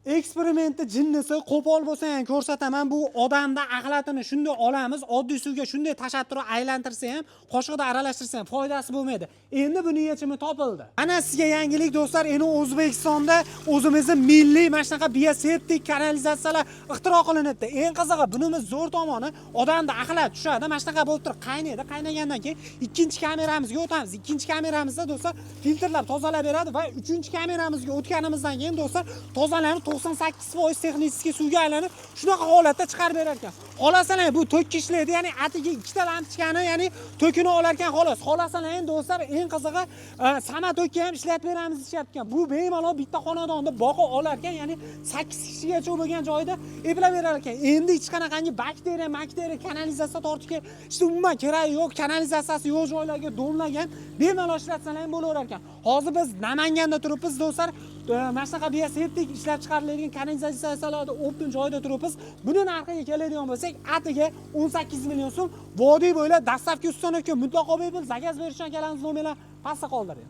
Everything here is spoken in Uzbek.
Eksperimentni jinnisi qo'pol bo'lsa ham ko'rsataman. Bu odamda aqlatini shunday olamiz, oddiy suvga shunday tashab turib aylantirsa ham, qoshiqda aralashtirsa ham foydasi bo'lmaydi. Endi buni yechimi topildi. Ana sizga yangilik do'stlar, endi O'zbekistonda o'zimizning milliy mana shunaqa bioseptik kanalizatsiyalar ixtiro qilinibdi. Eng qizig'i, bunimiz zo'r tomoni odamda aqlat tushadi. Mana shunaqa bo'lib turib qaynaydi. Qaynagandan keyin ikkinchi kameramizga o'tamiz. Ikkinchi kameramizda do'stlar filtrlab tozalab beradi va uchinchi kameramizga o'tganimizdan keyin do'stlar tozalanib 98% texnik suvga aylanib shunaqa holatda chiqarib berar ekan. Xolasalar bu to'kki ishlaydi, ya'ni atiga ikkita lampochkani, ya'ni to'kini olar ekan xolos. Xolasalar endi do'stlar eng qizig'i sama to'kki ham ishlatib beramiz deyapti ekan. Bu bemalol bitta xonadonda boqa olar ekan, ya'ni 8 kishigacha bo'lgan joyda eplab berar ekan. Endi hech qanaqangi bakteriya kanalizatsiya tortishga hech umuman keragi yo'q. Kanalizatsiyasi yo'q joylarga do'nlagan, bemalol ishlatsalar ham bo'laverar ekan. Hozir biz Namanganda turibmiz do'stlar. Mana shunaqa bioseptik ishlab chiqariladigan kanalizatsiyalarda o'ptin joyda turibmiz. Buni narxiga keladigan bo'lsak, atiga 18 million so'm. Vodiy bo'ylab dastlabki ustanovga mutlaqo bepul zakaz berish uchun akalarimiz nomerlar pastda qoldiring.